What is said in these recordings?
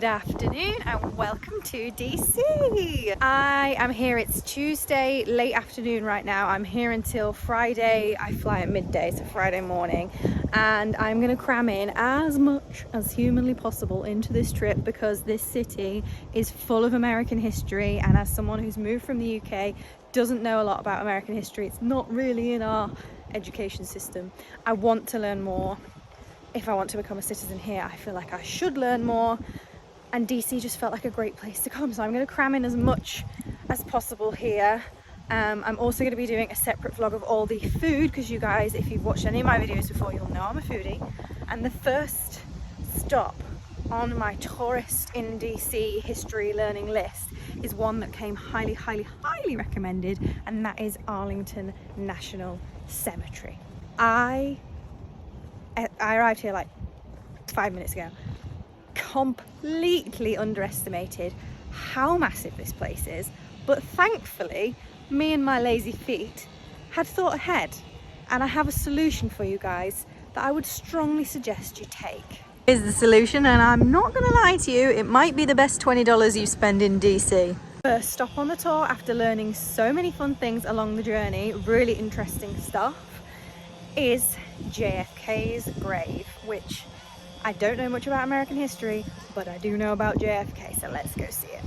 Good afternoon and welcome to DC. I am here, it's Tuesday, late afternoon right now. I'm here until Friday. I fly at midday, so Friday morning. And I'm gonna cram in as much as humanly possible into this trip because this city is full of American history. And as someone who's moved from the UK, doesn't know a lot about American history, it's not really in our education system. I want to learn more. If I want to become a citizen here, I feel like I should learn more. And DC just felt like a great place to come, so I'm going to cram in as much as possible here. I'm also going to be doing a separate vlog of all the food because you guys, if you've watched any of my videos before, you'll know I'm a foodie. And the first stop on my tourist in DC history learning list is one that came highly recommended, and that is Arlington National Cemetery. I arrived here like 5 minutes ago. Completely underestimated how massive this place is, but thankfully me and my lazy feet had thought ahead, and I have a solution for you guys that I would strongly suggest you take. Here's the solution, and I'm not gonna lie to you, it might be the best $20 you spend in DC. First stop on the tour, after learning so many fun things along the journey, really interesting stuff, is JFK's grave, which I don't know much about American history, but I do know about JFK, so let's go see it.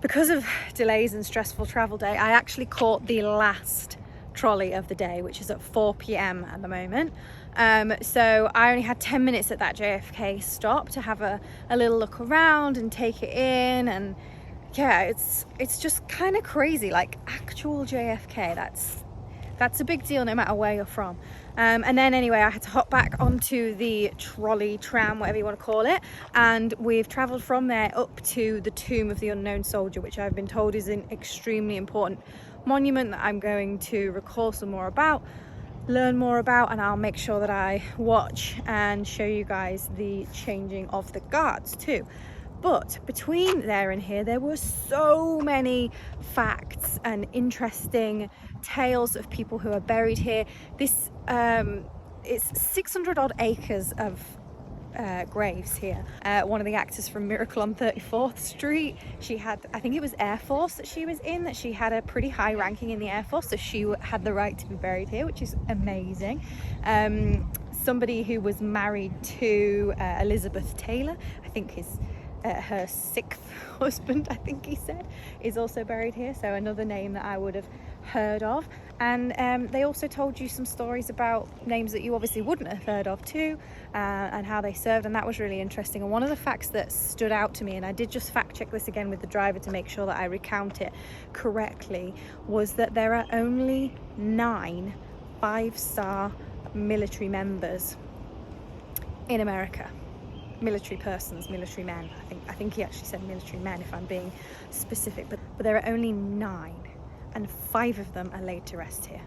Because of delays and stressful travel day, I actually caught the last trolley of the day, which is at 4 p.m. at the moment. So I only had 10 minutes at that JFK stop to have a little look around and take it in, and yeah, it's just kind of crazy, like actual JFK, that's a big deal no matter where you're from. And then anyway, I had to hop back onto the trolley, tram, whatever you want to call it, and we've traveled from there up to the Tomb of the Unknown Soldier, which I've been told is an extremely important monument that I'm going to recall some more about, learn more about, and I'll make sure that I watch and show you guys the changing of the guards too. But between there and here, there were so many facts and interesting tales of people who are buried here. This it's 600 odd acres of graves here. One of the actors from Miracle on 34th Street, she had, I think it was Air Force that she was in, that she had a pretty high ranking in the Air Force, so she had the right to be buried here, which is amazing. Somebody who was married to Elizabeth Taylor, I think her sixth husband, I think he said, is also buried here, so another name that I would have heard of. And they also told you some stories about names that you obviously wouldn't have heard of too, and how they served, and that was really interesting. And one of the facts that stood out to me, and I did just fact check this again with the driver to make sure that I recount it correctly, was that there are only 9 5-star military members in America. Military persons, military men. I think he actually said military men, if I'm being specific, but there are only 9, and 5 of them are laid to rest here.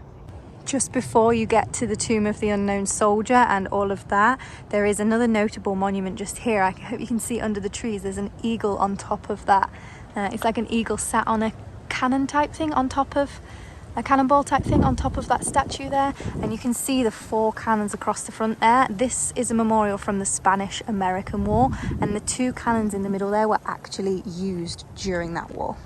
Just before you get to the Tomb of the Unknown Soldier and all of that, there is another notable monument just here. I hope you can see under the trees, there's an eagle on top of that. It's like an eagle sat on a cannon type thing on top of a cannonball type thing on top of that statue there, and you can see the 4 cannons across the front there. This is a memorial from the Spanish-American War, and the 2 cannons in the middle there were actually used during that war.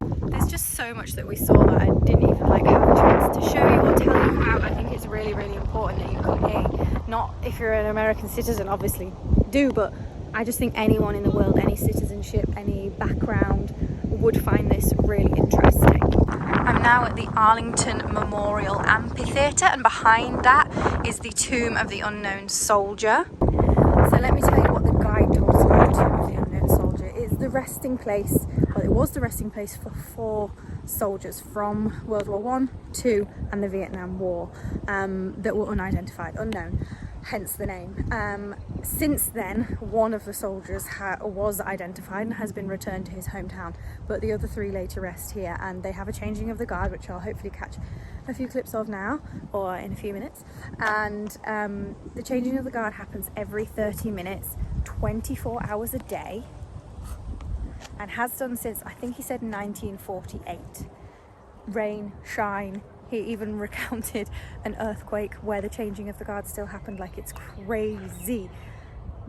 There's just so much that we saw that I didn't even have a chance to show you or tell you about. I think it's really important that you come here. Not if you're an American citizen, obviously do, but I just think anyone in the world, any citizenship, any background, would find this really interesting. I'm now at the Arlington Memorial Amphitheatre, and behind that is the Tomb of the Unknown Soldier. So let me tell you what the guide told us about the Tomb of the Unknown Soldier. It's the resting place, well, it was the resting place for 4 soldiers from World War I, II and the Vietnam War that were unidentified, unknown, hence the name. Since then, one of the soldiers was identified and has been returned to his hometown, but the other 3 lay to rest here, and they have a changing of the guard, which I'll hopefully catch a few clips of now or in a few minutes. And the changing of the guard happens every 30 minutes, 24 hours a day, and has done since, I think he said 1948. Rain, shine. He even recounted an earthquake where the changing of the guard still happened. Like, it's crazy,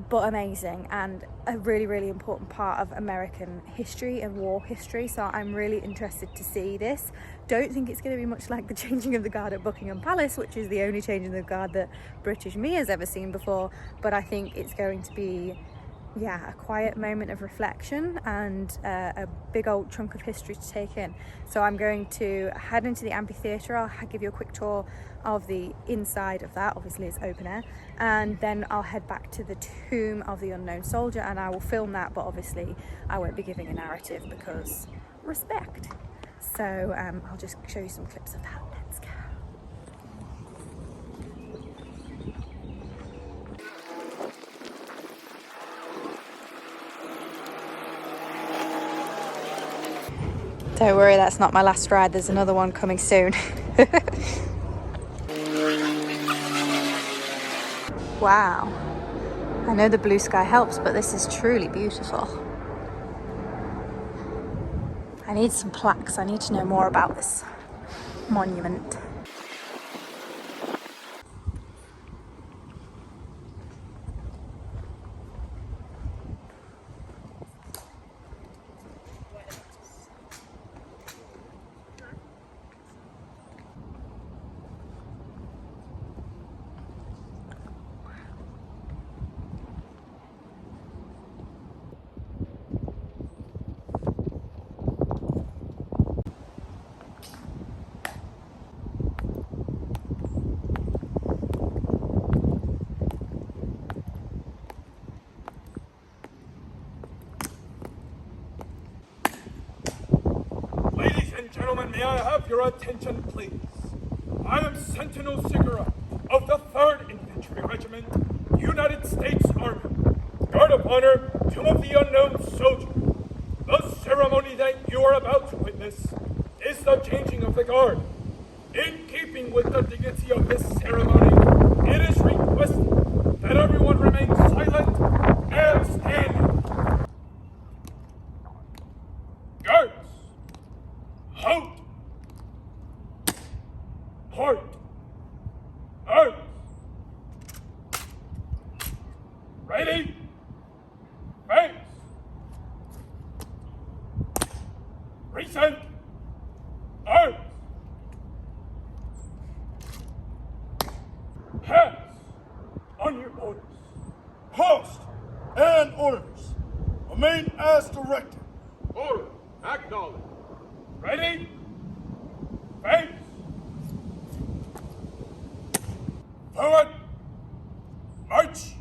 but amazing, and a really, really important part of American history and war history. So I'm really interested to see this. Don't think it's going to be much like the changing of the guard at Buckingham Palace, which is the only changing of the guard that British me has ever seen before, but I think it's going to be, yeah, a quiet moment of reflection and a big old chunk of history to take in. So I'm going to head into the amphitheatre. I'll give you a quick tour of the inside of that. Obviously it's open air, and then I'll head back to the tomb of the unknown soldier, and I will film that, but obviously I won't be giving a narrative because respect. So I'll just show you some clips of that. Let's go. Don't worry, that's not my last ride. There's another one coming soon. Wow. I know the blue sky helps, but this is truly beautiful. I need some plaques. I need to know more about this monument. Gentlemen, may I have your attention, please? I am Sentinel Segura of the 3rd Infantry Regiment, United States Army, Guard of Honor, Tomb of the Unknown Soldier. The ceremony that you are about to witness is the changing of the guard. In keeping with the dignity of this ceremony, it is requested that everyone remain silent and standing. Guards! Halt! Halt! Out! Ready? Face! Recent! Out! Pass! On your orders. Post and orders. Remain as directed. Order. Acknowledge. Ready? Face! Forward! March!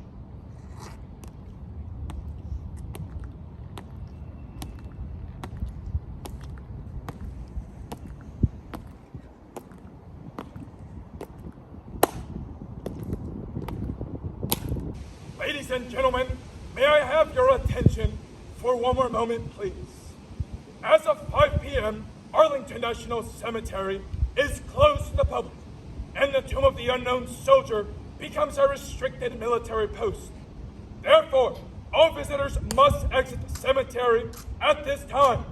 Ladies and gentlemen, may I have your attention for one more moment, please? As of 5 p.m., Arlington National Cemetery is closed to the public, and the Tomb of the Unknown Soldier becomes a restricted military post. Therefore, all visitors must exit the cemetery at this time.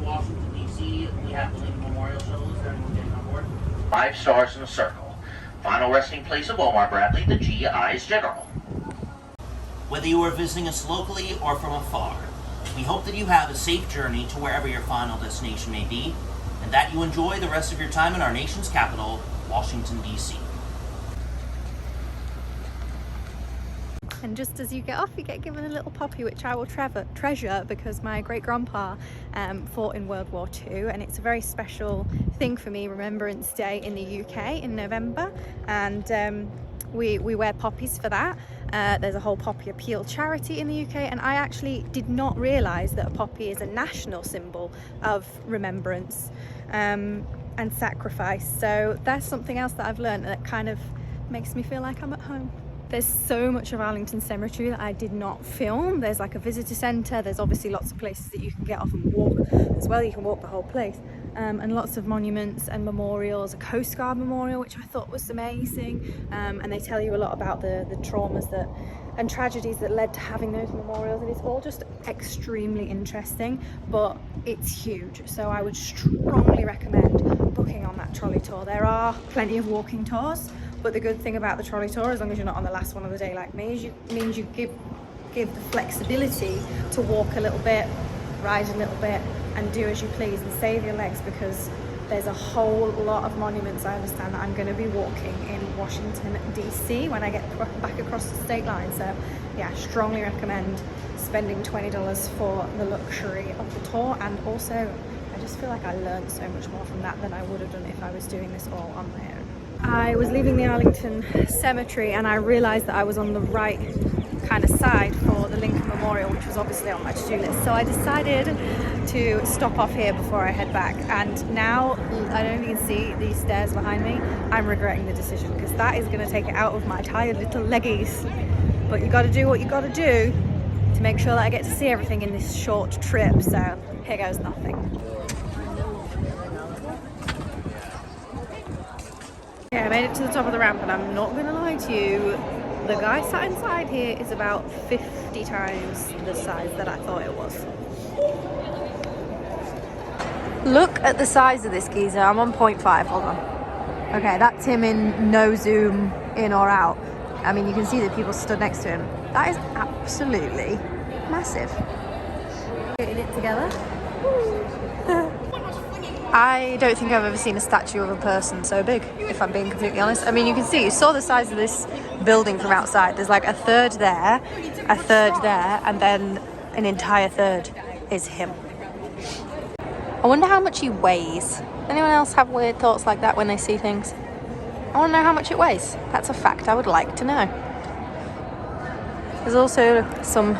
Washington, D.C., we have to leave memorial shuttles that we're getting on board. 5 stars in a circle. Final resting place of Omar Bradley, the GI's General. Whether you are visiting us locally or from afar, we hope that you have a safe journey to wherever your final destination may be, and that you enjoy the rest of your time in our nation's capital, Washington, D.C. And just as you get off, you get given a little poppy, which I will treasure because my great-grandpa fought in World War II, and it's a very special thing for me, Remembrance Day in the UK in November, and we wear poppies for that. There's a whole poppy appeal charity in the UK, and I actually did not realise that a poppy is a national symbol of remembrance and sacrifice. So that's something else that I've learned that kind of makes me feel like I'm at home. There's so much of Arlington Cemetery that I did not film. There's like a visitor centre, there's obviously lots of places that you can get off and walk as well. You can walk the whole place, and lots of monuments and memorials, a Coast Guard memorial which I thought was amazing, and they tell you a lot about the traumas that and tragedies that led to having those memorials, and it's all just extremely interesting, but it's huge. So I would strongly recommend booking on that trolley tour. There are plenty of walking tours, but the good thing about the trolley tour, as long as you're not on the last one of the day like me, is means you give the flexibility to walk a little bit, ride a little bit, and do as you please and save your legs, because there's a whole lot of monuments I understand that I'm going to be walking in Washington DC when I get back across the state line. So yeah, strongly recommend spending $20 for the luxury of the tour. And also I just feel like I learned so much more from that than I would have done if I was doing this all on my own. I was leaving the Arlington cemetery and I realized that I was on the right kind of side for the Lincoln Memorial, which was obviously on my to-do list. So I decided to stop off here before I head back, and now I don't even see these stairs behind me. I'm regretting the decision, because that is going to take it out of my tired little leggies. But you got to do what you got to do to make sure that I get to see everything in this short trip. So here goes nothing. Yeah, I made it to the top of the ramp, and I'm not going to lie to you, the guy sat inside here is about 50 times the size that I thought it was. Look at the size of this geezer. I'm on 0.5, hold on. Okay, that's him in no zoom in or out. I mean, you can see the people stood next to him. That is absolutely massive. Getting it together. I don't think I've ever seen a statue of a person so big, if I'm being completely honest. I mean, you can see, you saw the size of this building from outside. There's like a third there, and then an entire third is him. I wonder how much he weighs. Anyone else have weird thoughts like that when they see things? I want to know how much it weighs. That's a fact I would like to know. There's also some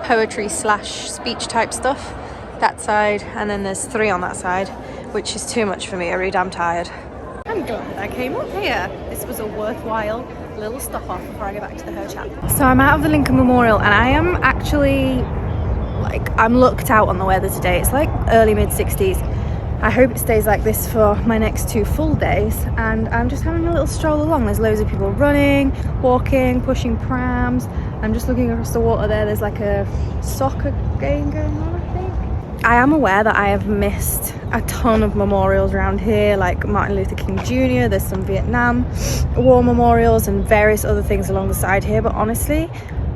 poetry / speech type stuff that side, and then there's 3 on that side, which is too much for me. I'm really damn tired. I'm glad I came up here. This was a worthwhile little stop off before I go back to the hotel. So I'm out of the Lincoln Memorial, and I am actually I'm looked out on the weather today. It's like early mid 60s. I hope it stays like this for my next 2 full days, and I'm just having a little stroll along. There's loads of people running, walking, pushing prams. I'm just looking across the water there. There's like a soccer game going on, I think. I am aware that I have missed a ton of memorials around here, like Martin Luther King Jr. There's some Vietnam War memorials and various other things along the side here, but honestly,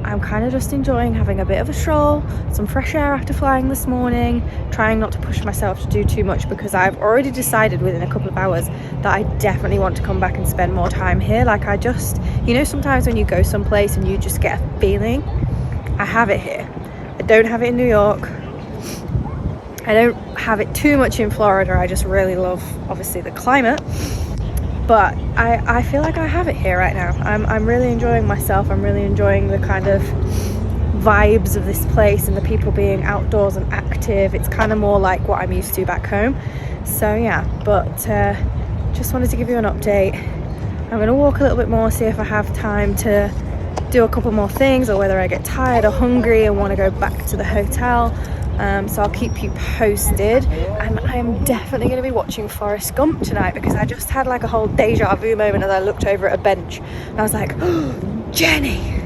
I'm kind of just enjoying having a bit of a stroll, some fresh air after flying this morning, trying not to push myself to do too much, because I've already decided within a couple of hours that I definitely want to come back and spend more time here. Like, I just, you know, sometimes when you go someplace and you just get a feeling, I have it here. I don't have it in New York. I don't have it too much in Florida. I just really love, obviously, the climate. But I feel like I have it here right now. I'm really enjoying myself. I'm really enjoying the kind of vibes of this place and the people being outdoors and active. It's kind of more like what I'm used to back home. So yeah, but just wanted to give you an update. I'm going to walk a little bit more, see if I have time to do a couple more things, or whether I get tired or hungry and want to go back to the hotel. So I'll keep you posted, and I'm definitely going to be watching Forrest Gump tonight, because I just had like a whole deja vu moment as I looked over at a bench and I was like, oh, Jenny.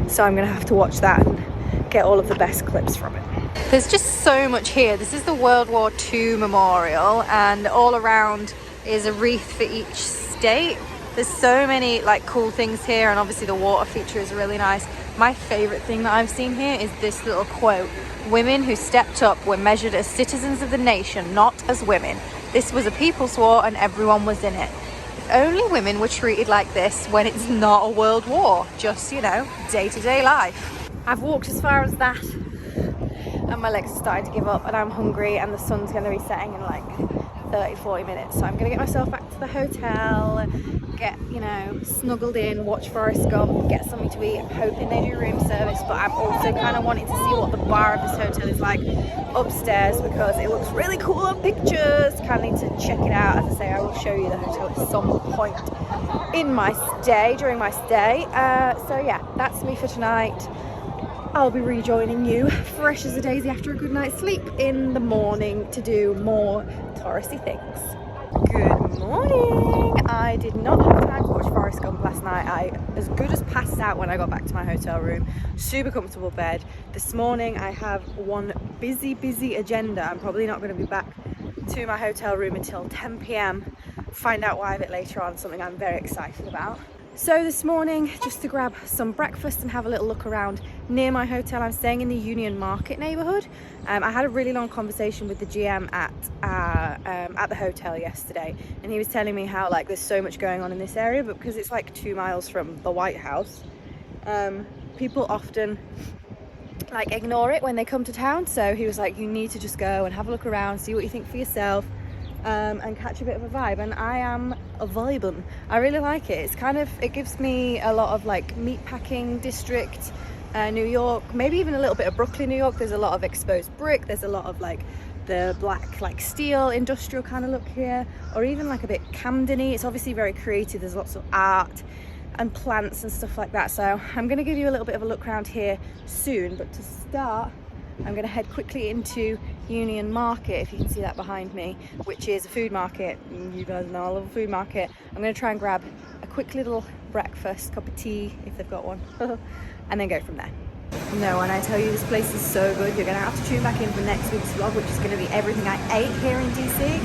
So I'm going to have to watch that and get all of the best clips from it. There's just so much here. This is the World War II Memorial, and all around is a wreath for each state. There's so many like cool things here, and obviously the water feature is really nice. My favorite thing that I've seen here is this little quote: "Women who stepped up were measured as citizens of the nation, not as women. This was a people's war and everyone was in it." If only women were treated like this when it's not a world war, just, you know, day-to-day life. I've walked as far as that and my legs are starting to give up, and I'm hungry, and the sun's going to be setting in like 30-40 minutes. So I'm going to get myself back to the hotel, get, you know, snuggled in, watch Forrest Gump, get something to eat. I'm hoping they do room service, but I'm also kind of wanting to see what the bar of this hotel is like upstairs, because it looks really cool on pictures. Kind of need to check it out. As I say, I will show you the hotel at some point in my stay, during my stay. So yeah, that's me for tonight. I'll be rejoining you fresh as a daisy after a good night's sleep in the morning to do more touristy things. Good Morning! I did not have time to watch Forrest Gump last night. I as good as passed out when I got back to my hotel room. Super comfortable bed. This morning I have one busy agenda. I'm probably not going to be back to my hotel room until 10 p.m. Find out why a bit later on, something I'm very excited about. So this morning, just to grab some breakfast and have a little look around near my hotel. I'm staying in the Union Market neighborhood. I had a really long conversation with the GM at the hotel yesterday, and he was telling me how like there's so much going on in this area, but because it's like 2 miles from the White House, people often like ignore it when they come to town. So he was like, you need to just go and have a look around, see what you think for yourself. And catch a bit of a vibe, and I am a vibin'. I really like it. It's kind of, it gives me a lot of like meatpacking district, New York, maybe even a little bit of Brooklyn, New York. There's a lot of exposed brick. There's a lot of like the black like steel industrial kind of look here, or even like a bit Camden-y. It's obviously very creative. There's lots of art and plants and stuff like that. So I'm going to give you a little bit of a look around here soon, but to start, I'm going to head quickly into Union Market, if you can see that behind me, which is a food market. You guys know I love a food market. I'm going to try and grab a quick little breakfast, cup of tea, if they've got one, and then go from there. No, and I tell you, this place is so good. You're going to have to tune back in for next week's vlog, which is going to be everything I ate here in DC.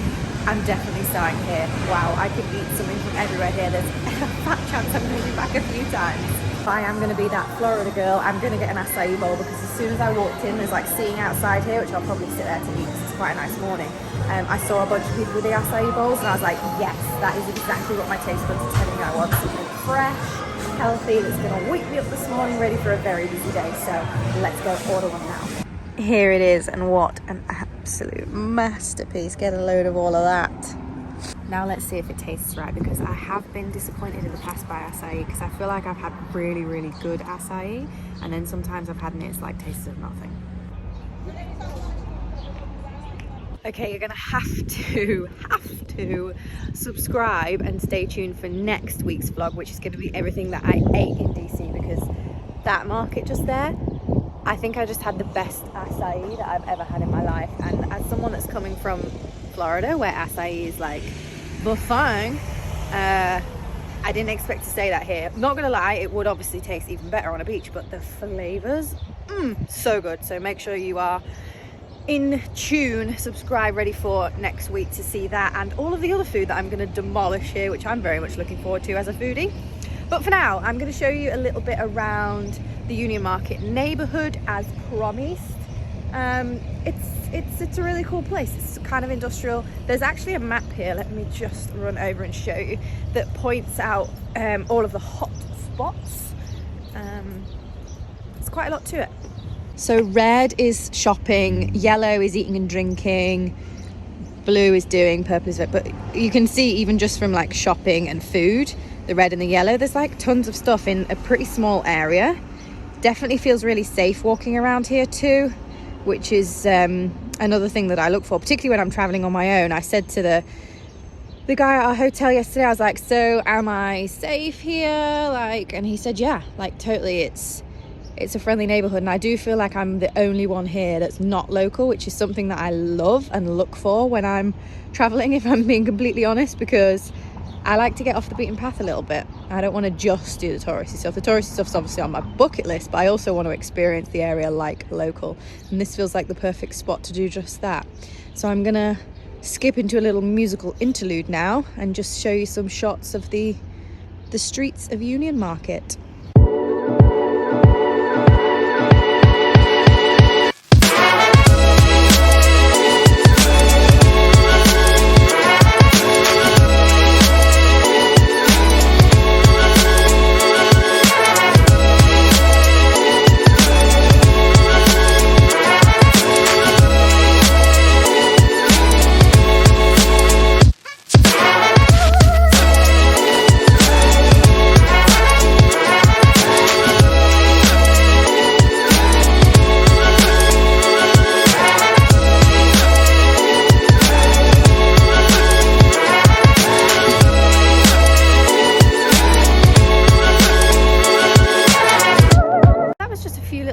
I'm definitely starting here. Wow, I could eat something from everywhere here. There's a fat chance I'm going to be back a few times. If I am going to be that Florida girl, I'm going to get an acai bowl, because as soon as I walked in, there's like seating outside here, which I'll probably sit there to eat because it's quite a nice morning. I saw a bunch of people with the acai bowls, and I was like, yes, that is exactly what my taste buds are telling me I want. Something fresh, healthy, that's going to wake me up this morning ready for a very busy day. So let's go order one now. Here it is, and what an absolute masterpiece. Get a load of all of that. Now let's see if it tastes right, because I have been disappointed in the past by acai, because I feel like I've had really good acai, and then sometimes I've had it, it's like tastes of nothing. Okay, you're gonna have to subscribe and stay tuned for next week's vlog, which is going to be everything that I ate in DC, because that market just there, I think I just had the best acai that I've ever had in my life. And as someone that's coming from Florida, where acai is like the thing, I didn't expect to say that here. Not gonna lie, it would obviously taste even better on a beach, but the flavors, so good. So make sure you are in tune, subscribe, ready for next week to see that and all of the other food that I'm gonna demolish here, which I'm very much looking forward to as a foodie. But for now, I'm gonna show you a little bit around the Union Market neighborhood as promised. It's a really cool place. It's kind of industrial. There's actually a map here, let me just run over and show you, that points out all of the hot spots. There's quite a lot to it. So red is shopping, yellow is eating and drinking, blue is doing, purple is, but you can see even just from like shopping and food, the red and the yellow, there's like tons of stuff in a pretty small area. Definitely feels really safe walking around here too, which is another thing that I look for, particularly when I'm traveling on my own. I said to the guy at our hotel yesterday, I was like, so am I safe here? Like, and he said, yeah, like totally, it's a friendly neighborhood. And I do feel like I'm the only one here that's not local, which is something that I love and look for when I'm traveling, if I'm being completely honest, because I like to get off the beaten path a little bit. I don't want to just do the touristy stuff. The touristy stuff's obviously on my bucket list, but I also want to experience the area like local. And this feels like the perfect spot to do just that. So I'm going to skip into a little musical interlude now and just show you some shots of the streets of Union Market.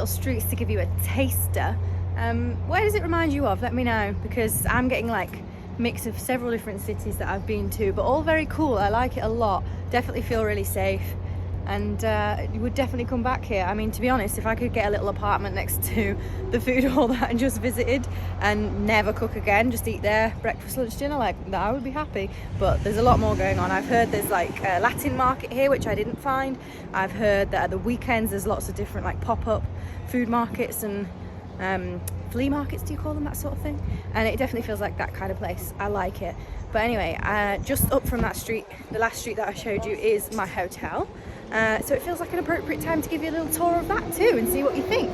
Streets to give you a taster. Where does it remind you of? Let me know, because I'm getting like mix of several different cities that I've been to, but all very cool. I like it a lot. Definitely feel really safe, and you would definitely come back here. I mean, to be honest, if I could get a little apartment next to the food hall that I just visited and never cook again, just eat there breakfast, lunch, dinner, like that, I would be happy. But there's a lot more going on. I've heard there's like a Latin market here, which I didn't find. I've heard that at the weekends there's lots of different like pop-up food markets and flea markets, do you call them, that sort of thing? And it definitely feels like that kind of place. I like it. But anyway, just up from that street, the last street that I showed you, is my hotel. So it feels like an appropriate time to give you a little tour of that too and see what you think.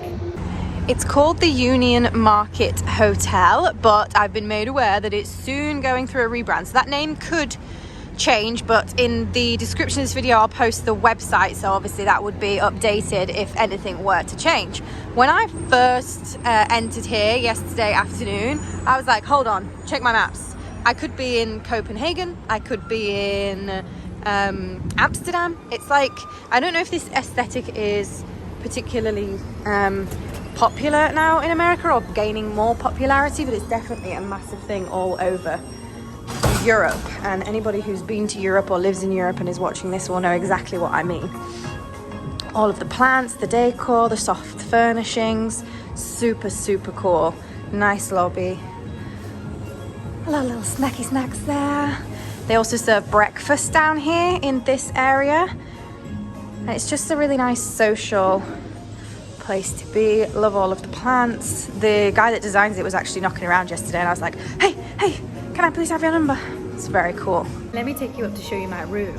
It's called the Union Market Hotel, but I've been made aware that it's soon going through a rebrand. So that name could change, but in the description of this video I'll post the website, so obviously that would be updated if anything were to change. When I first entered here yesterday afternoon, I was like, hold on, check my maps. I could be in Copenhagen, I could be in Amsterdam. It's like, I don't know if this aesthetic is particularly popular now in America or gaining more popularity, but it's definitely a massive thing all over Europe, and anybody who's been to Europe or lives in Europe and is watching this will know exactly what I mean. All of the plants, the decor, the soft furnishings, super cool. Nice lobby. A lot of little snacky snacks there. They also serve breakfast down here in this area, and it's just a really nice social place to be. Love all of the plants. The guy that designs it was actually knocking around yesterday, and I was like, hey, can I please have your number? It's very cool. Let me take you up to show you my room.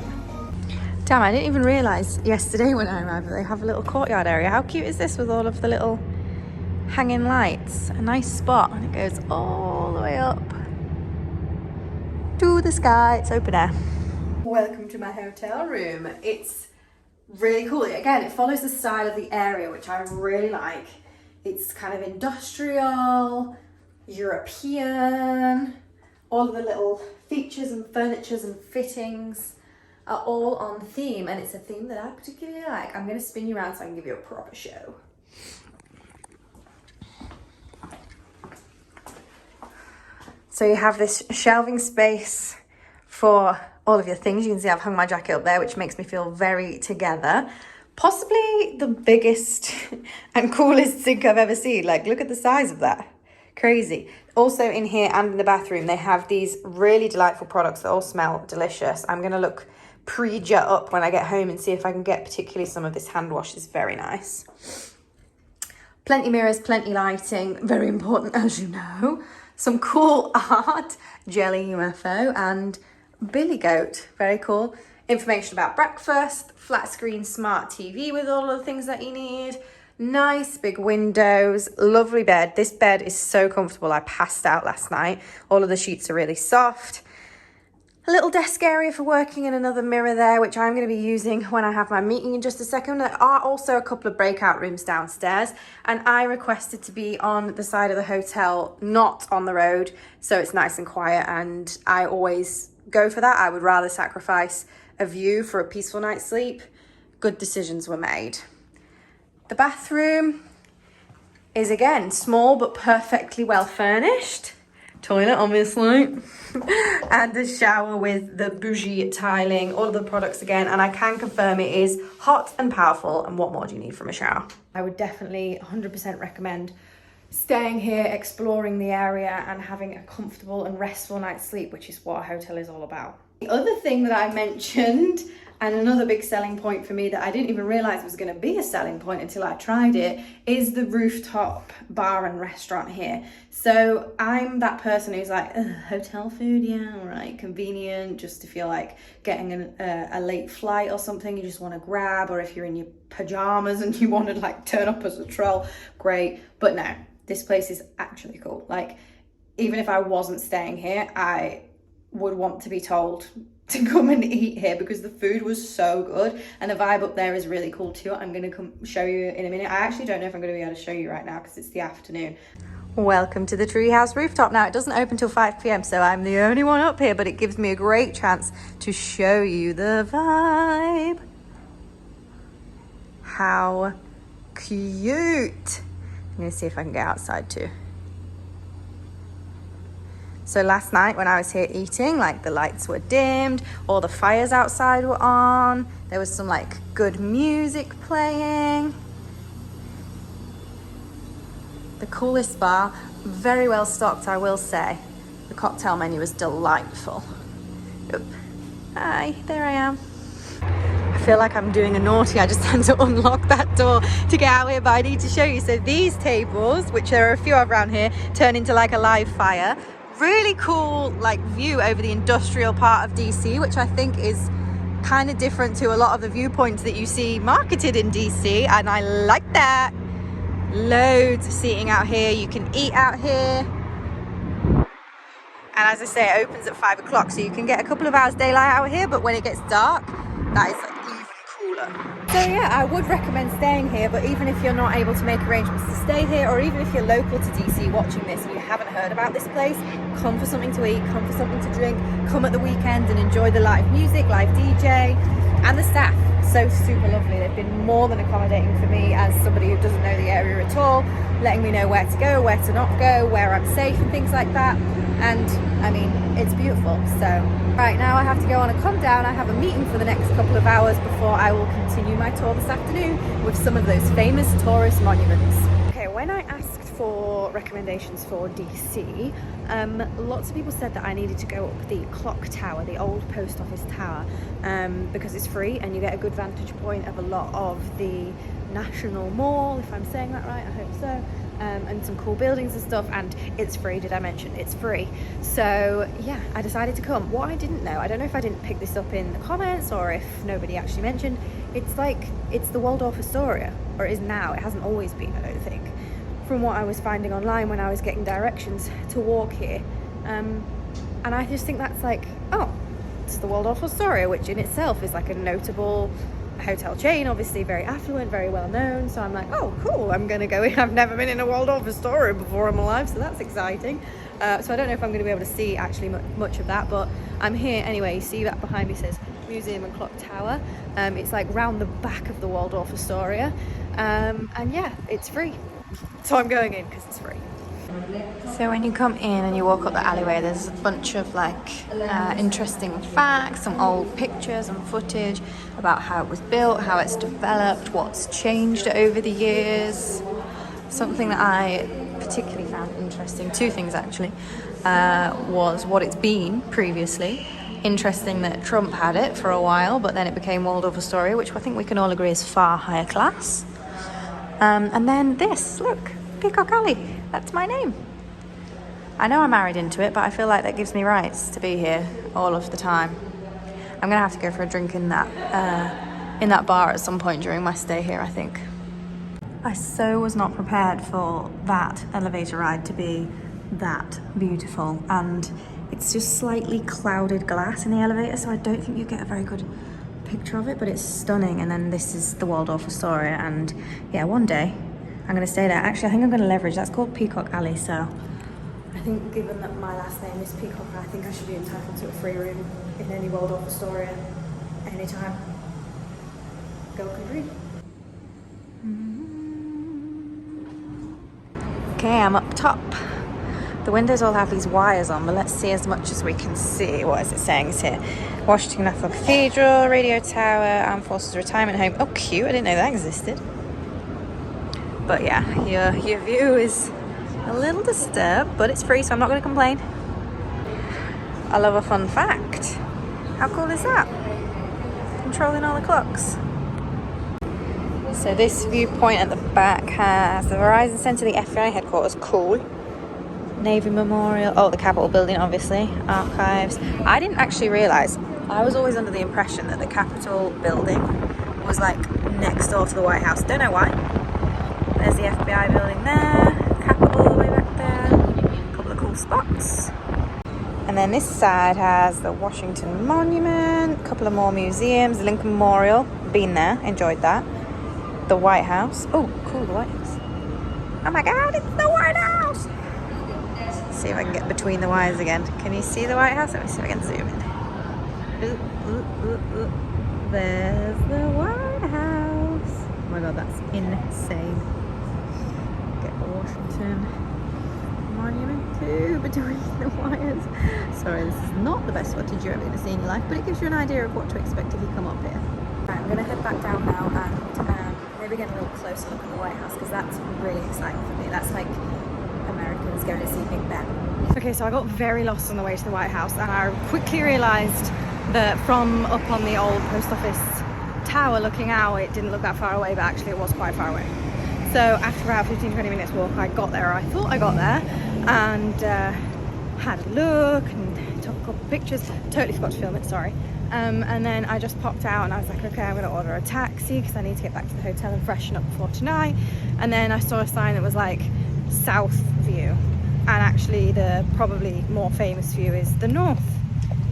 Damn, I didn't even realise yesterday when I arrived that they have a little courtyard area. How cute is this with all of the little hanging lights? A nice spot, and it goes all the way up to the sky. It's open air. Welcome to my hotel room. It's really cool. Again, it follows the style of the area, which I really like. It's kind of industrial, European. All of the little features and furnitures and fittings are all on theme, and it's a theme that I particularly like. I'm going to spin you around so I can give you a proper show. So you have this shelving space for all of your things. You can see I've hung my jacket up there, which makes me feel very together. Possibly the biggest and coolest sink I've ever seen. Like, look at the size of that. Crazy. Also in here and in the bathroom, they have these really delightful products that all smell delicious. I'm going to look pre-jet up when I get home and see if I can get particularly some of this hand wash. It's very nice. Plenty mirrors, plenty lighting, very important as you know. Some cool art, jelly UFO and Billy Goat, very cool. Information about breakfast, flat screen smart TV with all of the things that you need. Nice big windows, lovely bed. This bed is so comfortable. I passed out last night. All of the sheets are really soft. A little desk area for working and another mirror there, which I'm going to be using when I have my meeting in just a second. There are also a couple of breakout rooms downstairs, and I requested to be on the side of the hotel, not on the road, so it's nice and quiet, and I always go for that. I would rather sacrifice a view for a peaceful night's sleep. Good decisions were made. The bathroom is again small but perfectly well furnished. Toilet, obviously. And the shower with the bougie tiling, all of the products again. And I can confirm it is hot and powerful. And what more do you need from a shower? I would definitely 100% recommend staying here, exploring the area and having a comfortable and restful night's sleep, which is what a hotel is all about. The other thing that I mentioned, and another big selling point for me that I didn't even realize was going to be a selling point until I tried it, is the Rooftop bar and restaurant here. So I'm that person who's like, hotel food, yeah, all right, convenient, just to feel like getting a late flight or something you just want to grab, or if you're in your pajamas and you want to like turn up as a troll, great. But no, this place is actually cool. Like, even if I wasn't staying here, I would want to be told to come and eat here because the food was so good and the vibe up there is really cool too. I'm going to come show you in a minute. I actually don't know if I'm going to be able to show you right now because it's the afternoon. Welcome to the Treehouse Rooftop. Now, it doesn't open till 5 p.m, so I'm the only one up here, but it gives me a great chance to show you the vibe. How cute. I'm going to see if I can get outside too. So last night when I was here eating, like the lights were dimmed, all the fires outside were on, there was some like good music playing. The coolest bar, very well stocked, I will say. The cocktail menu was delightful. Oop. Hi, there I am. I feel like I'm doing a naughty. I just had to unlock that door to get out here, but I need to show you. So these tables, which there are a few of around here, turn into like a live fire. Really cool like view over the industrial part of DC, which I think is kind of different to a lot of the viewpoints that you see marketed in DC, and I like that. Loads of seating out here. You can eat out here. And as I say, it opens at 5 o'clock, so you can get a couple of hours daylight out here, but when it gets dark, that is like even cooler. So yeah, I would recommend staying here, but even if you're not able to make arrangements to stay here, or even if you're local to DC watching this and you haven't heard about this place, come for something to eat, come for something to drink, come at the weekend and enjoy the live music, live DJ, and the staff. So super lovely. They've been more than accommodating for me as somebody who doesn't know the area at all, letting me know where to go, where to not go, where I'm safe and things like that. And I mean, it's beautiful. So right now I have to go on a come down. I have a meeting for the next couple of hours before I will continue my tour this afternoon with some of those famous tourist monuments. Okay, when I asked for recommendations for DC, lots of people said that I needed to go up the clock tower, the old post office tower, because it's free and you get a good vantage point of a lot of the National Mall, if I'm saying that right, I hope so. And some cool buildings and stuff, and it's free. Did I mention it's free? So yeah, I decided to come. What I didn't know, I don't know if I didn't pick this up in the comments or if nobody actually mentioned, it's the Waldorf Astoria, or it is now. It hasn't always been, I don't think, from what I was finding online when I was getting directions to walk here. And I just think that's like, oh, it's the Waldorf Astoria, which in itself is like a notable hotel chain, obviously very affluent, very well known. So I'm like, oh cool, I'm gonna go in. I've never been in a Waldorf Astoria before in my life, so that's exciting. So I don't know if I'm going to be able to see actually much of that, but I'm here anyway. You see that behind me says Museum and Clock Tower. It's like round the back of the Waldorf Astoria, and yeah, it's free, so I'm going in because it's free. So when you come in and you walk up the alleyway, there's a bunch of like interesting facts, some old pictures and footage about how it was built, how it's developed, what's changed over the years. Something that I particularly found interesting, two things actually, was what it's been previously. Interesting that Trump had it for a while, but then it became Waldorf Astoria, which I think we can all agree is far higher class. And then this, look, Peacock Alley. That's my name. I know I'm married into it, but I feel like that gives me rights to be here all of the time. I'm gonna have to go for a drink in that bar at some point during my stay here, I think. I so was not prepared for that elevator ride to be that beautiful, and it's just slightly clouded glass in the elevator, so I don't think you get a very good picture of it, but it's stunning. And then this is the Waldorf Astoria, and yeah, one day I'm going to stay there. Actually, I think I'm going to leverage. That's called Peacock Alley, so I think given that my last name is Peacock, I think I should be entitled to a free room in any Waldorf Astoria anytime. Go country. Okay, I'm up top. The windows all have these wires on, but let's see as much as we can see. What is it saying? It's here. Washington National Cathedral, Radio Tower, Armed Forces Retirement Home. Oh, cute. I didn't know that existed. But yeah, your view is a little disturbed, but it's free, so I'm not going to complain. I love a fun fact. How cool is that? Controlling all the clocks. So this viewpoint at the back has the Verizon Center, the FBI headquarters, cool. Navy Memorial, oh, the Capitol building, obviously, archives. I didn't actually realize, I was always under the impression that the Capitol building was like next door to the White House. Don't know why. There's the FBI building there, Capitol all the way back there, a couple of cool spots. And then this side has the Washington Monument, a couple of more museums, the Lincoln Memorial, been there, enjoyed that. The White House, oh cool, the White House. Oh my God, it's the White House! Let's see if I can get between the wires again. Can you see the White House? Let me see if I can zoom in. There's the White House. Oh my God, that's insane. Get Washington monument too between the wires. Sorry, this is not the best footage you're ever going to see in your life, but it gives you an idea of what to expect if you come up here. Right, I'm going to head back down now and maybe get a little closer look at the White House, because that's really exciting for me. That's like Americans going to see Big Ben. Okay, so I got very lost on the way to the White House, and I quickly realised that from up on the old post office tower looking out, it didn't look that far away, but actually it was quite far away. So after about 15-20 minutes walk, I got there, or I thought I got there, and had a look and took a couple of pictures. Totally forgot to film it, sorry. And then I just popped out and I was like, okay, I'm going to order a taxi because I need to get back to the hotel and freshen up before tonight. And then I saw a sign that was like South View, and actually the probably more famous view is the North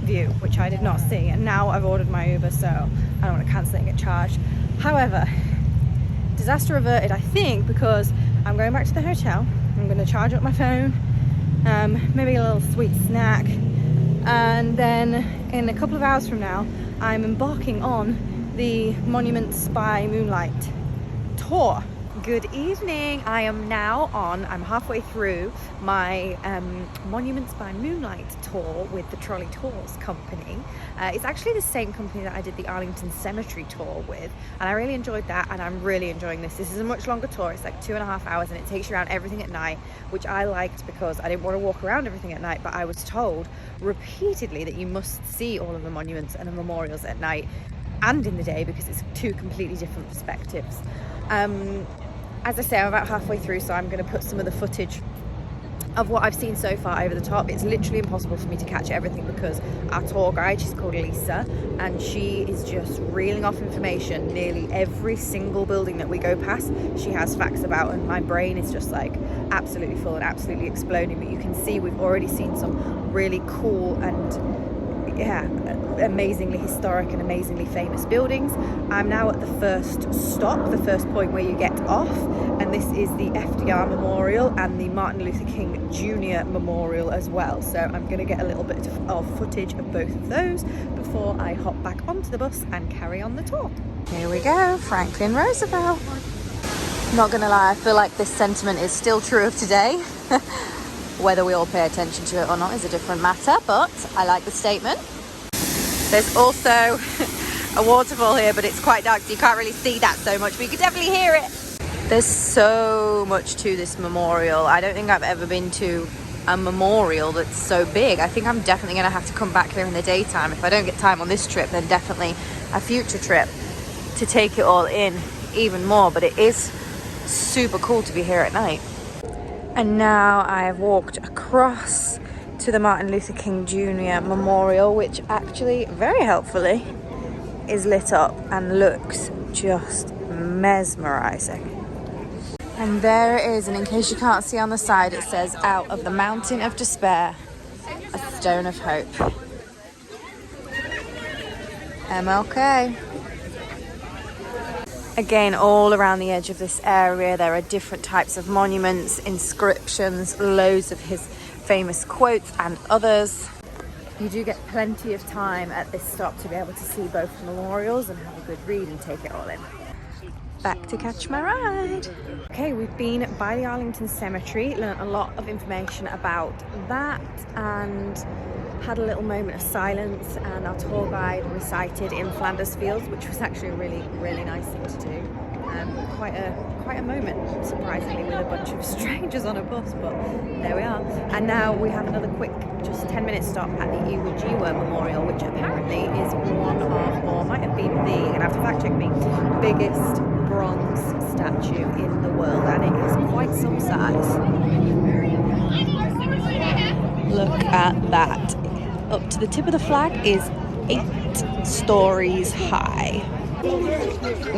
View, which I did not see. And now I've ordered my Uber, so I don't want to cancel it and get charged. However, disaster averted, I think, because I'm going back to the hotel. I'm going to charge up my phone, maybe a little sweet snack, and then in a couple of hours from now I'm embarking on the Monuments by Moonlight tour. Good evening. I'm halfway through my Monuments by Moonlight tour with the Trolley Tours company. It's actually the same company that I did the Arlington Cemetery tour with, and I really enjoyed that, and I'm really enjoying this. This is a much longer tour. It's like 2.5 hours, and it takes you around everything at night, which I liked because I didn't want to walk around everything at night, but I was told repeatedly that you must see all of the monuments and the memorials at night and in the day, because it's two completely different perspectives. As I say, I'm about halfway through, so I'm going to put some of the footage of what I've seen so far over the top. It's literally impossible for me to catch everything because our tour guide, she's called Lisa, and she is just reeling off information. Nearly every single building that we go past, she has facts about, and my brain is just like absolutely full and absolutely exploding. But you can see we've already seen some really cool and amazingly historic and amazingly famous buildings. I'm now at the first stop, the first point where you get off, and this is the FDR Memorial and the Martin Luther King Jr. Memorial as well. So I'm going to get a little bit of footage of both of those before I hop back onto the bus and carry on the tour. Here we go, Franklin Roosevelt. Not gonna lie, I feel like this sentiment is still true of today. Whether we all pay attention to it or not is a different matter, but I like the statement. There's also a waterfall here, but it's quite dark, so you can't really see that so much, but you can definitely hear it. There's so much to this memorial. I don't think I've ever been to a memorial that's so big. I think I'm definitely going to have to come back here in the daytime. If I don't get time on this trip, then definitely a future trip to take it all in even more. But it is super cool to be here at night. And now I have walked across to the Martin Luther King Jr. Memorial, which actually very helpfully is lit up and looks just mesmerizing. And there it is, and in case you can't see on the side, it says, "Out of the mountain of despair, a stone of hope." MLK. Again, all around the edge of this area, there are different types of monuments, inscriptions, loads of his famous quotes and others. You do get plenty of time at this stop to be able to see both memorials and have a good read and take it all in. Back to catch my ride. Okay, we've been by the Arlington Cemetery, learned a lot of information about that, and had a little moment of silence, and our tour guide recited In Flanders Fields, which was actually a really, really nice thing to do. Quite a moment, surprisingly, with a bunch of strangers on a bus, but there we are. And now we have another quick, just 10-minute stop at the Iwo Jima Memorial, which apparently is one of, or might have been the, you're gonna have to fact check me, biggest bronze statue in the world, and it is quite some size. Look at that. Up to the tip of the flag is 8 stories high.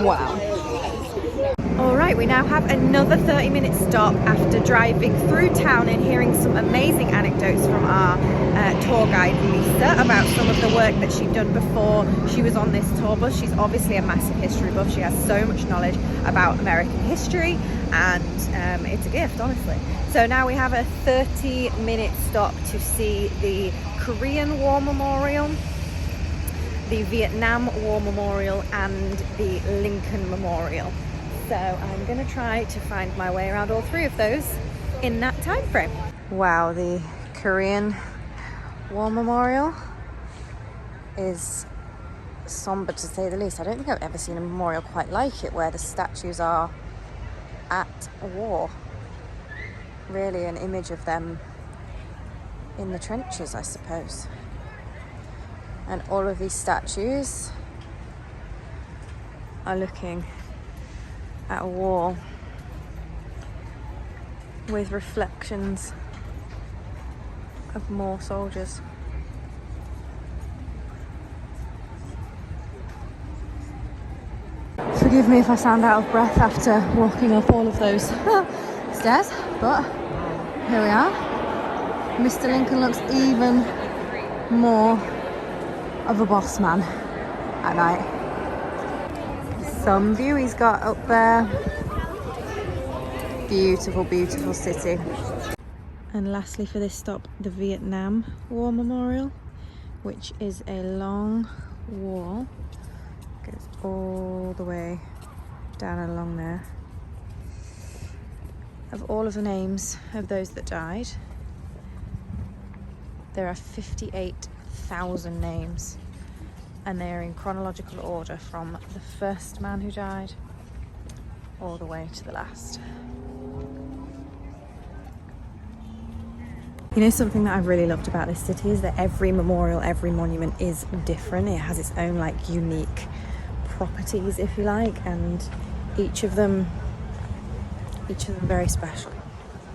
Wow. Alright, we now have another 30-minute stop after driving through town and hearing some amazing anecdotes from our tour guide Lisa about some of the work that she'd done before she was on this tour bus. She's obviously a massive history buff. She has so much knowledge about American history, and it's a gift, honestly. So now we have a 30-minute stop to see the Korean War Memorial, the Vietnam War Memorial, and the Lincoln Memorial. So I'm going to try to find my way around all 3 of those in that time frame. Wow, the Korean War Memorial is somber to say the least. I don't think I've ever seen a memorial quite like it, where the statues are at war. Really an image of them in the trenches, I suppose. And all of these statues are looking at a wall with reflections of more soldiers. Forgive me if I sound out of breath after walking up all of those stairs, but here we are. Mr. Lincoln looks even more of a boss man at night. Some view he's got up there. Beautiful, beautiful city. And lastly for this stop, the Vietnam War Memorial, which is a long wall. Goes all the way down and along there. Of all of the names of those that died, there are 58,000 names, and they are in chronological order from the first man who died all the way to the last. You know, something that I've really loved about this city is that every memorial, every monument is different. It has its own like unique properties, if you like, and each of them very special.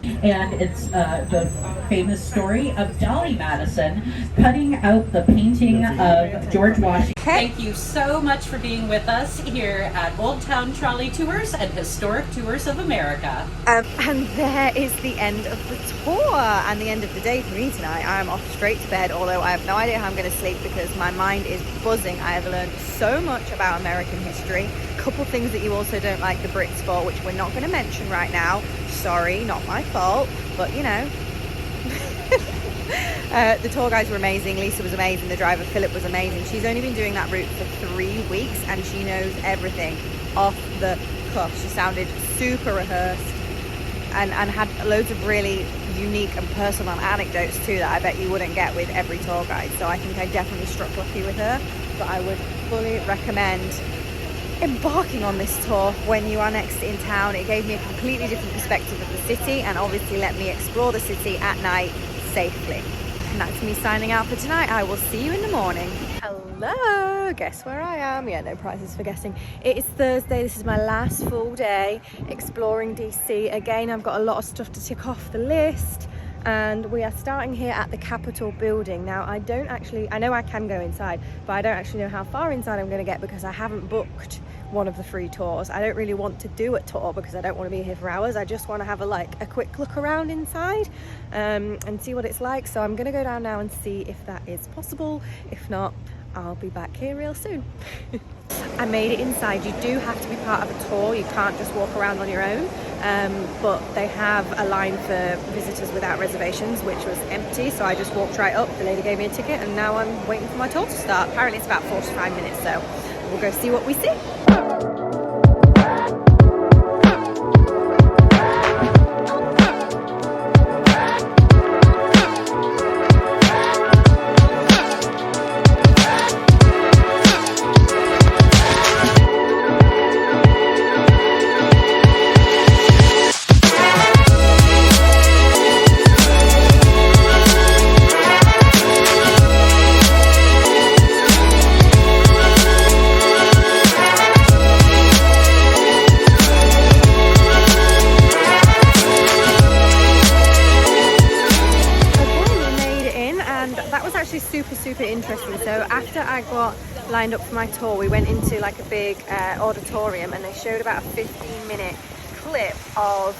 And it's the famous story of Dolly Madison cutting out the painting of George Washington. Thank you so much for being with us here at Old Town Trolley Tours and Historic Tours of America. And there is the end of the tour and the end of the day for me tonight. I'm off straight to bed, although I have no idea how I'm going to sleep because my mind is buzzing. I have learned so much about American history. A couple things that you also don't like the Brits for, which we're not going to mention right now. Sorry, not my fault, but you know. The tour guides were amazing. Lisa was amazing. The driver Philip was amazing. She's only been doing that route for 3 weeks and she knows everything off the cuff. She sounded super rehearsed and had loads of really unique and personal anecdotes too that I bet you wouldn't get with every tour guide. So I think I definitely struck lucky with her, but I would fully recommend embarking on this tour when you are next in town. It gave me a completely different perspective of the city and obviously let me explore the city at night safely. And that's me signing out for tonight. I will see you in the morning. Hello, guess where I am? Yeah, no prizes for guessing. It is Thursday. This is my last full day exploring DC. Again, I've got a lot of stuff to tick off the list. And we are starting here at the Capitol building. Now, I know I can go inside, but I don't actually know how far inside I'm going to get because I haven't booked one of the free tours. I don't really want to do a tour because I don't want to be here for hours. I just want to have a quick look around inside and see what it's like. So I'm going to go down now and see if that is possible. If not, I'll be back here real soon. I made it inside. You do have to be part of a tour. You can't just walk around on your own. But they have a line for visitors without reservations, which was empty. So I just walked right up. The lady gave me a ticket and now I'm waiting for my tour to start. Apparently it's about 45 minutes, so we'll go see what we see. Super interesting. So after I got lined up for my tour, we went into a big auditorium and they showed about a 15-minute clip of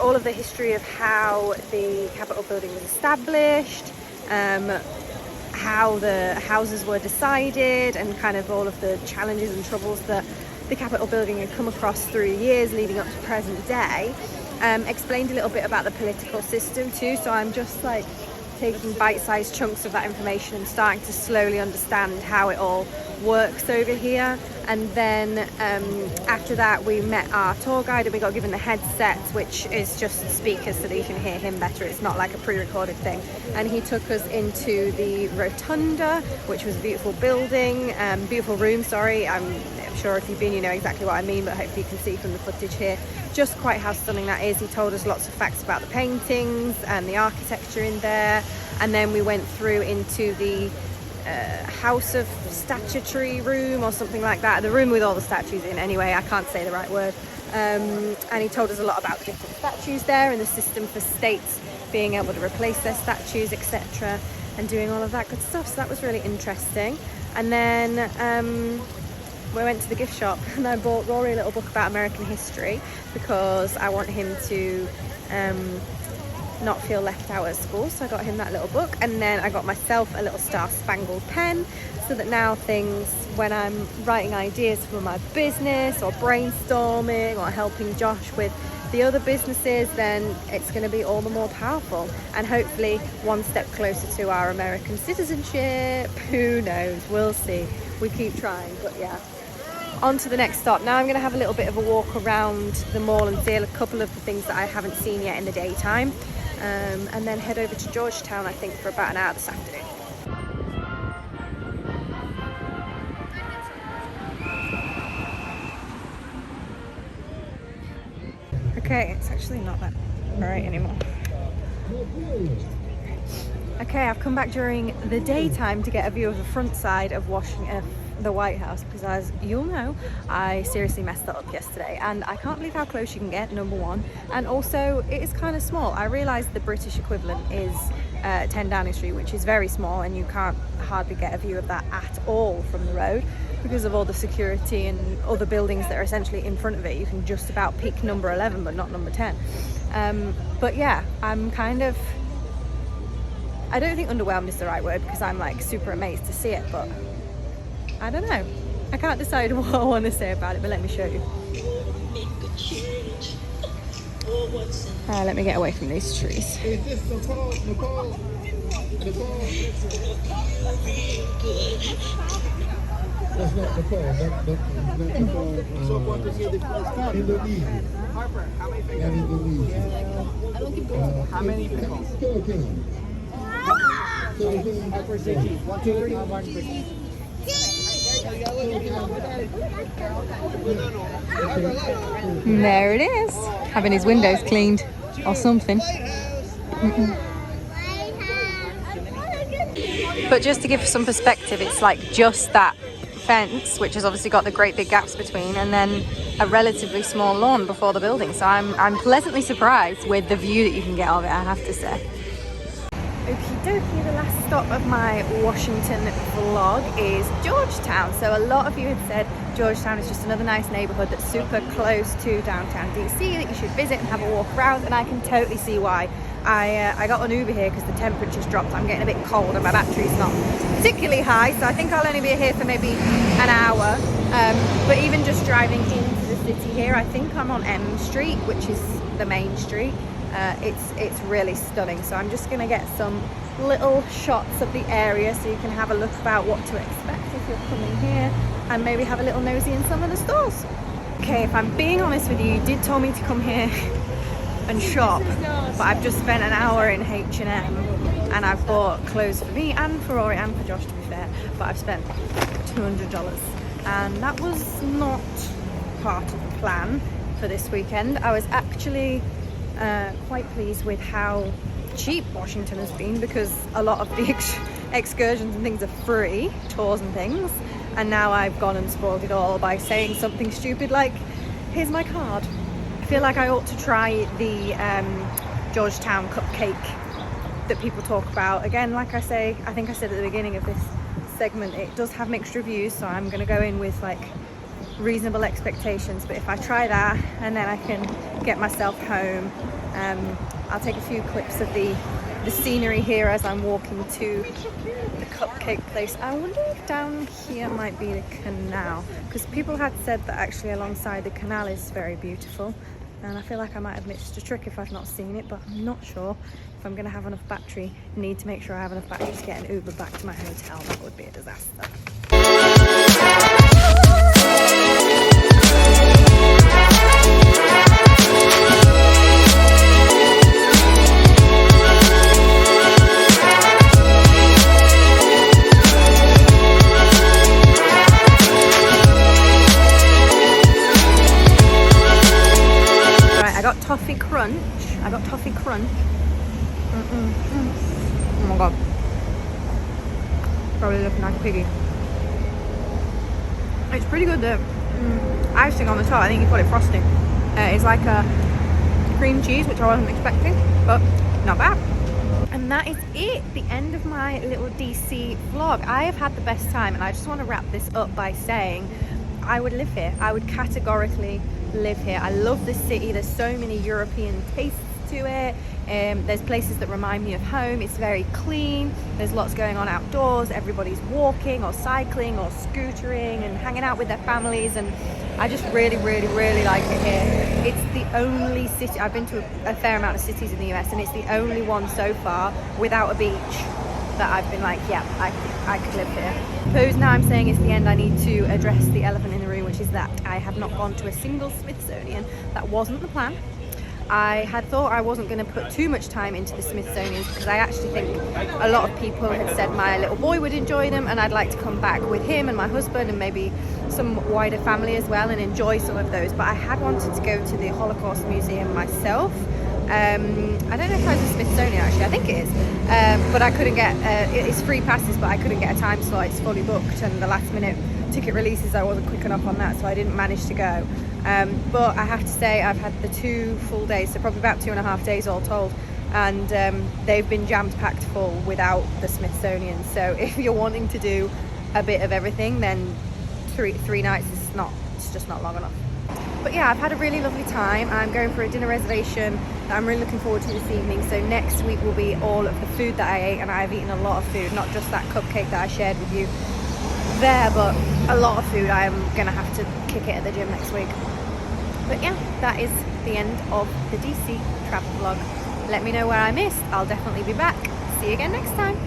all of the history of how the Capitol building was established, how the houses were decided, and kind of all of the challenges and troubles that the Capitol building had come across through the years leading up to present day. Explained a little bit about the political system too, so I'm just taking bite-sized chunks of that information and starting to slowly understand how it all works over here. And then after that we met our tour guide and we got given the headsets, which is just speakers so that you can hear him better. It's not like a pre-recorded thing. And he took us into the rotunda, which was a beautiful building, beautiful room, sorry. I'm sure if you've been you know exactly what I mean, but hopefully you can see from the footage here just quite how stunning that is. He told us lots of facts about the paintings and the architecture in there. And then we went through into the House of Statuary room or something like that, the room with all the statues in. Anyway, I can't say the right word. And he told us a lot about the different statues there and the system for states being able to replace their statues, etc., and doing all of that good stuff. So that was really interesting. And then we went to the gift shop and I bought Rory a little book about American history because I want him to not feel left out at school. So I got him that little book, and then I got myself a little star-spangled pen so that now things, when I'm writing ideas for my business or brainstorming or helping Josh with the other businesses, then it's going to be all the more powerful and hopefully one step closer to our American citizenship. Who knows? We'll see. We keep trying, but yeah. On to the next stop. Now I'm going to have a little bit of a walk around the mall and see a couple of the things that I haven't seen yet in the daytime, and then head over to Georgetown, I think, for about an hour this afternoon. Okay, it's actually not that bright anymore. Okay, I've come back during the daytime to get a view of the front side of the White House, because as you'll know, I seriously messed that up yesterday and I can't believe how close you can get, number one, and also it is kind of small. I realised the British equivalent is 10 Downing Street, which is very small, and you can't hardly get a view of that at all from the road because of all the security and other buildings that are essentially in front of it. You can just about peek number 11 but not number 10. But yeah, I'm kind of, I don't think underwhelmed is the right word because I'm like super amazed to see it, but I don't know. I can't decide what I want to say about it, but let me show you. Let me get away from these trees. Is this Nepal? That's not Nepal. That's Nepal. So what is it? Indonesia. Harper, how many fingers? Indonesia. How many people? Harper said 1, 2, 3, 1, 3. There it is, having his windows cleaned or something. But just to give some perspective, it's like just that fence, which has obviously got the great big gaps between, and then a relatively small lawn before the building. So I'm pleasantly surprised with the view that you can get of it, I have to say. Okie dokie, the last stop of my Washington vlog is Georgetown. So a lot of you had said Georgetown is just another nice neighborhood that's super close to downtown DC that you should visit and have a walk around, and I can totally see why. I got an Uber here because the temperature's dropped. I'm getting a bit cold and my battery's not particularly high, so I think I'll only be here for maybe an hour. But even just driving into the city here, I think I'm on M Street, which is the main street. It's really stunning, so I'm just gonna get some little shots of the area so you can have a look about what to expect if you're coming here, and maybe have a little nosy in some of the stores. Okay, if I'm being honest with you, you did tell me to come here and shop, but I've just spent an hour in H&M and I've bought clothes for me and for Rory and for Josh, to be fair, but I've spent $200, and that was not part of the plan for this weekend. I was actually quite pleased with how cheap Washington has been, because a lot of the excursions and things are free, tours and things, and now I've gone and spoiled it all by saying something stupid like, here's my card. I feel like I ought to try the Georgetown cupcake that people talk about. Again, like I say, I think I said at the beginning of this segment, it does have mixed reviews, so I'm gonna go in with like reasonable expectations, but if I try that and then I can get myself home, I'll take a few clips of the scenery here as I'm walking to the cupcake place. I wonder if down here might be the canal, because people had said that actually alongside the canal is very beautiful. and I feel like I might have missed a trick if I've not seen it, but I'm not sure if I'm going to have enough battery. Need to make sure I have enough battery to get an Uber back to my hotel. That would be a disaster. Toffee crunch. I got toffee crunch. Oh my god. Probably looking like a piggy. It's pretty good though. Icing on the top. I think you call it frosting. It's like a cream cheese, which I wasn't expecting, but not bad. And that is it. The end of my little DC vlog. I have had the best time, and I just want to wrap this up by saying I would live here. I would categorically live here. I love this city. There's so many European tastes to it. There's places that remind me of home. It's very clean. There's lots going on outdoors. Everybody's walking or cycling or scootering and hanging out with their families, and I just really like it here. It's the only city, I've been to a fair amount of cities in the US, and it's the only one so far without a beach that I've been like, yeah, I could live here. I suppose now I'm saying it's the end, I need to address the elephant in the room, which is that I have not gone to a single Smithsonian. That wasn't the plan. I had thought I wasn't going to put too much time into the Smithsonian because I actually think a lot of people had said my little boy would enjoy them, and I'd like to come back with him and my husband and maybe some wider family as well and enjoy some of those. But I had wanted to go to the Holocaust Museum myself. I don't know if I was a Smithsonian actually, I think it is, but I couldn't get, it's free passes, but I couldn't get a time slot. It's fully booked, and the last minute ticket releases, I wasn't quick enough on that, so I didn't manage to go. But I have to say I've had the 2 full days, so probably about 2.5 days all told, and they've been jammed packed full without the Smithsonian. So if you're wanting to do a bit of everything, then three nights is it's just not long enough. But yeah, I've had a really lovely time. I'm going for a dinner reservation that I'm really looking forward to this evening. So next week will be all of the food that I ate, and I've eaten a lot of food, not just that cupcake that I shared with you there, but a lot of food. I am gonna have to kick it at the gym next week. But yeah, that is the end of the DC travel vlog. Let me know where I missed. I'll definitely be back. See you again next time.